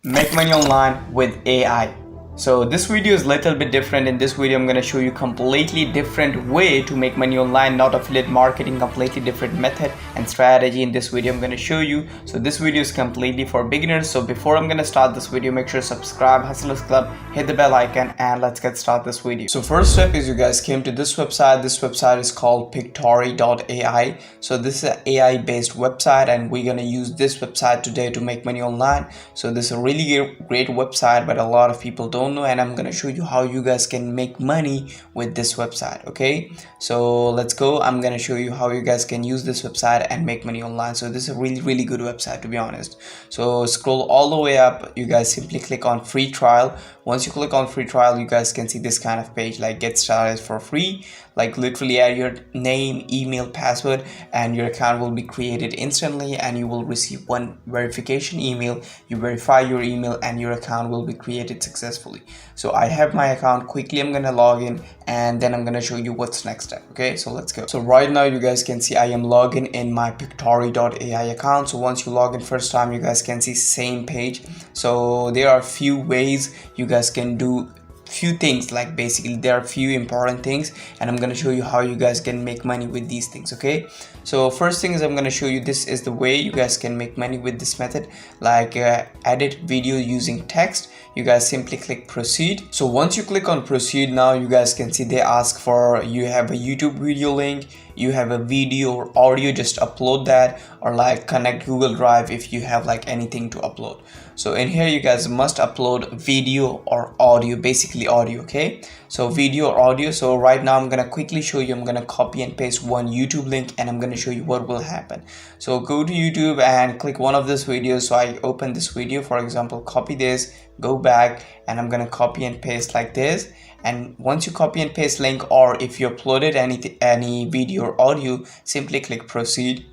Make money online with AI. So this video is a little bit different. In this video I'm going to show you completely different way to make money online, not affiliate marketing, completely different method and strategy. In this video I'm going to show you. So this video is completely for beginners. So before I'm going to start this video, make sure to subscribe, Hustlers Club, hit the bell icon, and let's get started this video. So first step is you guys came to this website. This website is called Pictory.ai. So this is an AI based website and we're going to use this website today to make money online. So this is a really great website, but a lot of people don't know, and I'm going to show you how you guys can make money with this website. Okay, so let's go. I'm going to show you how you guys can use this website and make money online. So this is a really good website, to be honest. So scroll all the way up. You guys simply click on free trial. Once you click on free trial, you guys can see this kind of page like get started for free. Like literally add your name, email, password, and your account will be created instantly, and you will receive one verification email. You verify your email and your account will be created successfully. So I have my account. Quickly I'm gonna log in and then I'm gonna show you what's next step. Okay, so let's go. So right now you guys can see I am logged in my Pictory.ai account. So once you log in first time, you guys can see same page. So there are a few ways you guys can do few things. Like basically there are few important things, and I'm going to show you how you guys can make money with these things. Okay, so first thing is I'm going to show you this is the way you guys can make money with this method, like edit video using text. You guys simply click proceed. So once you click on proceed, now you guys can see they ask for you have a YouTube video link, you have a video or audio, just upload that, or like connect Google Drive if you have like anything to upload. So in here you guys must upload video or audio, basically audio. Okay, so video or audio. So right now I'm gonna quickly show you. I'm gonna copy and paste one YouTube link and I'm gonna show you what will happen. So go to YouTube and click one of these videos. So I open this video, for example, copy this, go back, and I'm gonna copy and paste like this. And once you copy and paste link, or if you uploaded any video or audio, simply click proceed,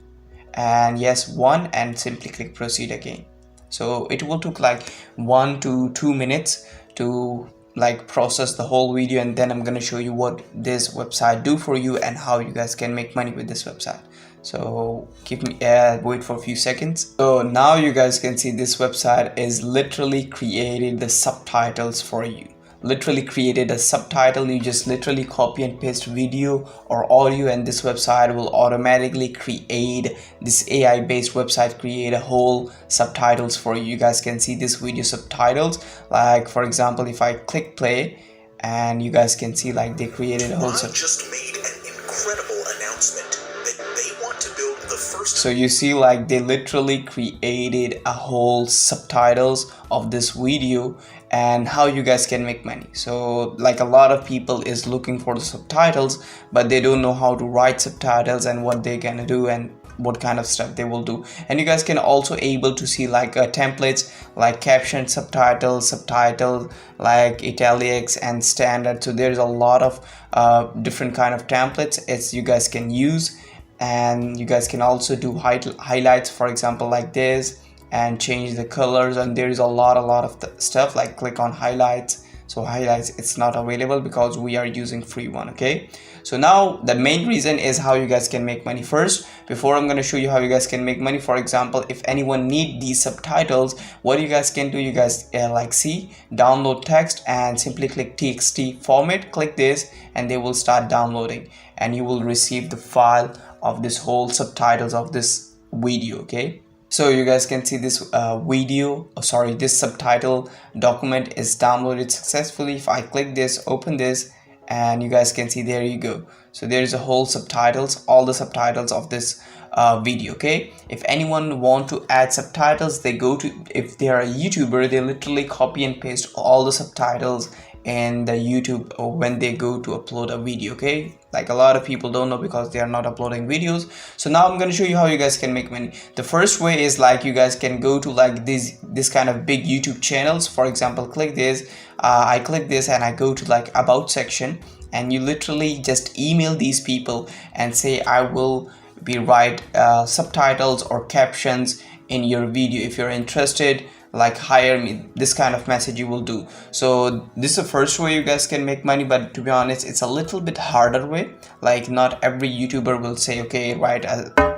and yes, one, and simply click proceed again. So it will take like 1 to 2 minutes to like process the whole video, and then I'm gonna show you what this website do for you and how you guys can make money with this website. So wait for a few seconds. So now you guys can see this website is literally created the subtitles for you. Literally created a subtitle. You just literally copy and paste video or audio, and this website will automatically create this AI based website, create a whole subtitles for you. You guys can see this video subtitles. Like for example, if I click play, and you guys can see like they created a whole just made an incredible announcement that they want to build the first. So you see like they literally created a whole subtitles of this video and how you guys can make money. So like a lot of people is looking for the subtitles, but they don't know how to write subtitles and what they're gonna do and what kind of stuff they will do. And you guys can also able to see like templates like caption, subtitles, like italics and standard. So there's a lot of different kind of templates it's you guys can use, and you guys can also do highlights, for example, like this, and change the colors. And there is a lot of stuff. Like click on highlights. So highlights, it's not available because we are using free one. Okay, so now the main reason is how you guys can make money. First, before I'm going to show you how you guys can make money, for example, if anyone need these subtitles, what you guys can do, you guys like see download text and simply click txt format, click this, and they will start downloading, and you will receive the file of this whole subtitles of this video. Okay, so you guys can see this this subtitle document is downloaded successfully. If I click this, open this, and you guys can see there you go. So there is a whole subtitles, all the subtitles of this video. Okay, if anyone want to add subtitles, they go to, if they are a YouTuber, they literally copy and paste all the subtitles in the YouTube or when they go to upload a video. Okay, like a lot of people don't know because they are not uploading videos. So now I'm going to show you how you guys can make money. The first way is like you guys can go to like this kind of big YouTube channels. For example, click this, I click this and I go to like about section, and you literally just email these people and say I will be write subtitles or captions in your video. If you're interested, like hire me, this kind of message you will do. So this is the first way you guys can make money, but to be honest, it's a little bit harder way. Like not every YouTuber will say, okay, write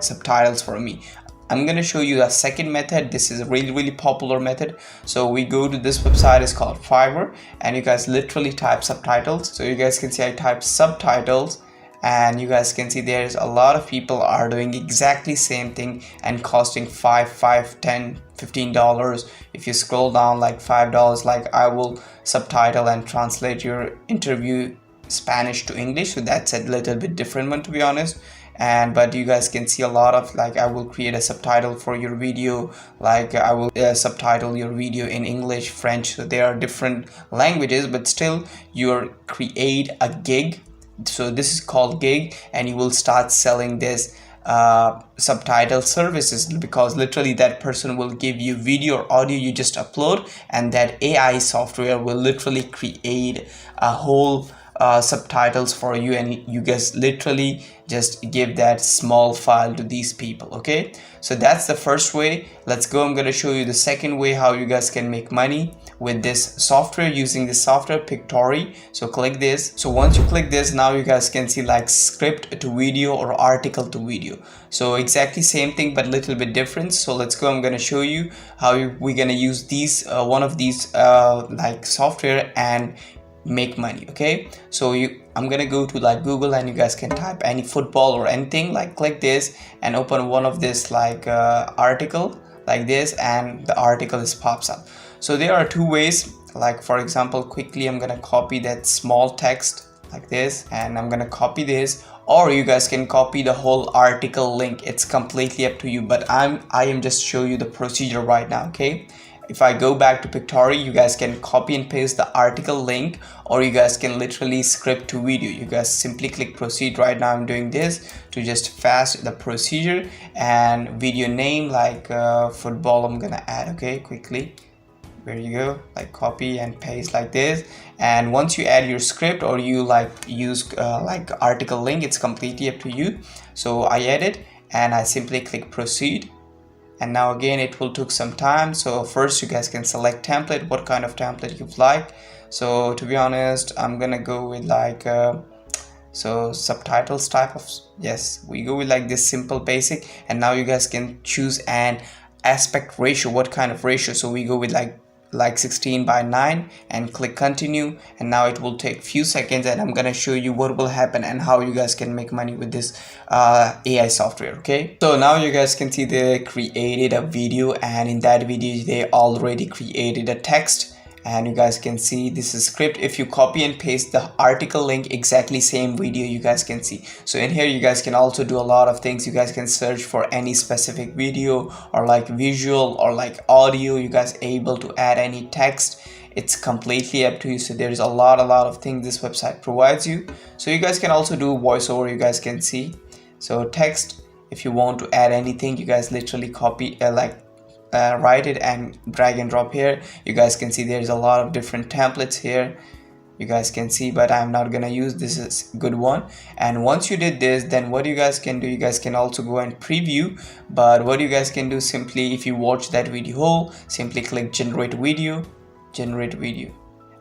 subtitles for me. I'm gonna show you a second method. This is a really popular method. So we go to this website, it's called Fiverr, and you guys literally type subtitles. So you guys can see I type subtitles, and you guys can see there's a lot of people are doing exactly same thing and costing $5, $10, $15. If you scroll down, like $5, like I will subtitle and translate your interview Spanish to English. So that's a little bit different one, to be honest. But you guys can see a lot of, like, I will create a subtitle for your video, like I will subtitle your video in English, French. So there are different languages, but still you create a gig. So this is called gig, and you will start selling this subtitle services, because literally that person will give you video or audio, you just upload, and that AI software will literally create a whole subtitles for you, and you guys literally just give that small file to these people. Okay, so that's the first way. Let's go. I'm going to show you the second way how you guys can make money with this software, using this software Pictory. So click this. So once you click this, now you guys can see like script to video or article to video. So exactly same thing but little bit different. So let's go. I'm going to show you how we're going to use these one of these like software and make money. Okay, so I'm gonna go to like Google, and you guys can type any football or anything, like click this and open one of this like article like this, and the article is pops up. So there are two ways, like for example, quickly I'm gonna copy that small text like this, and I'm gonna copy this, or you guys can copy the whole article link. It's completely up to you, but I am just show you the procedure right now. Okay, if I go back to Pictory, you guys can copy and paste the article link, or you guys can literally script to video. You guys simply click proceed. Right now I'm doing this to just fast the procedure, and video name like football I'm gonna add. Okay, quickly, there you go, like copy and paste like this. And once you add your script, or you like use like article link, it's completely up to you. So I added, and I simply click proceed. And now again it will take some time. So first you guys can select template, what kind of template you like. So to be honest, I'm gonna go with like so subtitles type of, yes, we go with like this simple basic. And now you guys can choose an aspect ratio, what kind of ratio. So we go with like 16:9 and click continue, and now it will take few seconds, and I'm gonna show you what will happen and how you guys can make money with this AI software. Okay, so now you guys can see they created a video, and in that video they already created a text, and you guys can see this is script. If you copy and paste the article link, exactly same video you guys can see. So in here you guys can also do a lot of things. You guys can search for any specific video, or like visual, or like audio. You guys able to add any text. It's completely up to you. So there's a lot of things this website provides you. So you guys can also do voiceover, you guys can see. So text, if you want to add anything, you guys literally copy write it and drag and drop here. You guys can see there's a lot of different templates here, you guys can see, but I'm not gonna use this. Is good one. And once you did this, then what you guys can do, you guys can also go and preview. But what you guys can do, simply if you watch that video whole, simply click generate video,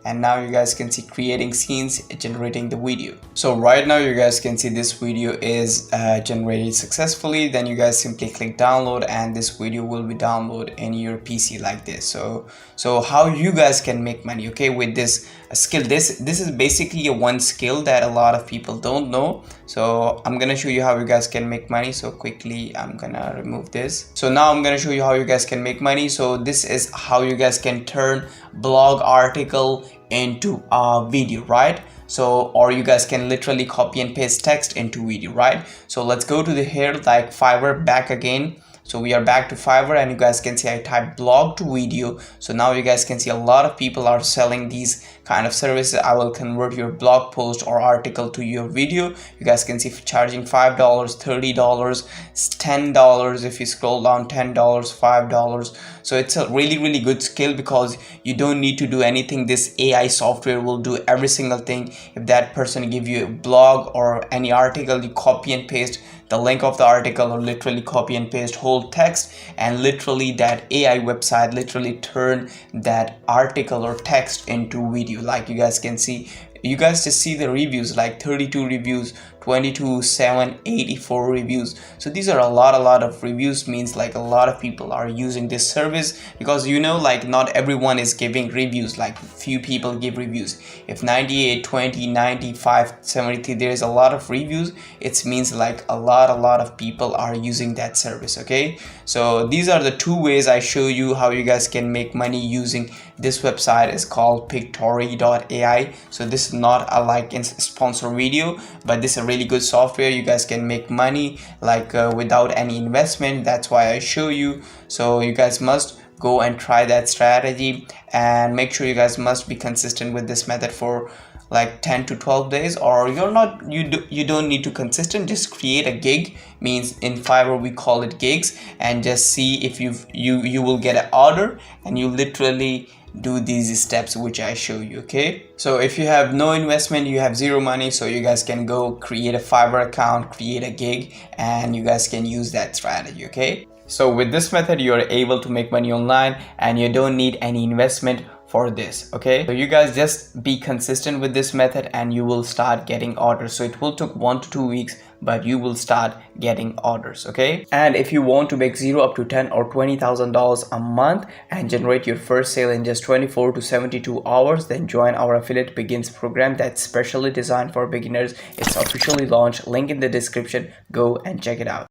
and now you guys can see creating scenes, generating the video. So right now you guys can see this video is generated successfully. Then you guys simply click download, and this video will be downloaded in your PC like this. So how you guys can make money, okay, with this skill. This is basically a one skill that a lot of people don't know. So I'm gonna show you how you guys can make money. So quickly I'm gonna remove this. So now I'm gonna show you how you guys can make money. So this is how you guys can turn blog article into a video, right? So, or you guys can literally copy and paste text into video, right? So let's go to the here, like Fiverr, back again. So we are back to Fiverr, and you guys can see I type blog to video. So now you guys can see a lot of people are selling these kind of services. I will convert your blog post or article to your video. You guys can see charging $5, $30, $10. If you scroll down, $10, $5. So it's a really good skill, because you don't need to do anything. This AI software will do every single thing. If that person give you a blog or any article, you copy and paste the link of the article, or literally copy and paste whole text, and literally that AI website literally turn that article or text into video. Like you guys can see, you guys just see the reviews, like 32 reviews, 22,784 reviews. So these are a lot of reviews, means like a lot of people are using this service, because you know, like not everyone is giving reviews, like few people give reviews. If 98, 20, 95, 73, there is a lot of reviews, it means like a lot of people are using that service. Okay, so these are the two ways I show you how you guys can make money using this website. Is called Pictory.ai. So this is not a sponsor video, but this is a really good software. You guys can make money like without any investment. That's why I show you. So you guys must go and try that strategy, and make sure you guys must be consistent with this method for like 10 to 12 days, or you don't need to consistent. Just create a gig, means in Fiverr we call it gigs, and just see if you will get an order, and you literally do these steps which I show you. Okay, so if you have no investment, you have zero money, so you guys can go create a Fiverr account, create a gig, and you guys can use that strategy. Okay, so with this method you are able to make money online, and you don't need any investment for this. Okay, so you guys just be consistent with this method, and you will start getting orders. So it will take 1 to 2 weeks, but you will start getting orders. Okay, and if you want to make 0 up to 10 or $20,000 a month and generate your first sale in just 24 to 72 hours, then join our Affiliate Begins program that's specially designed for beginners. It's officially launched, link in the description. Go and check it out.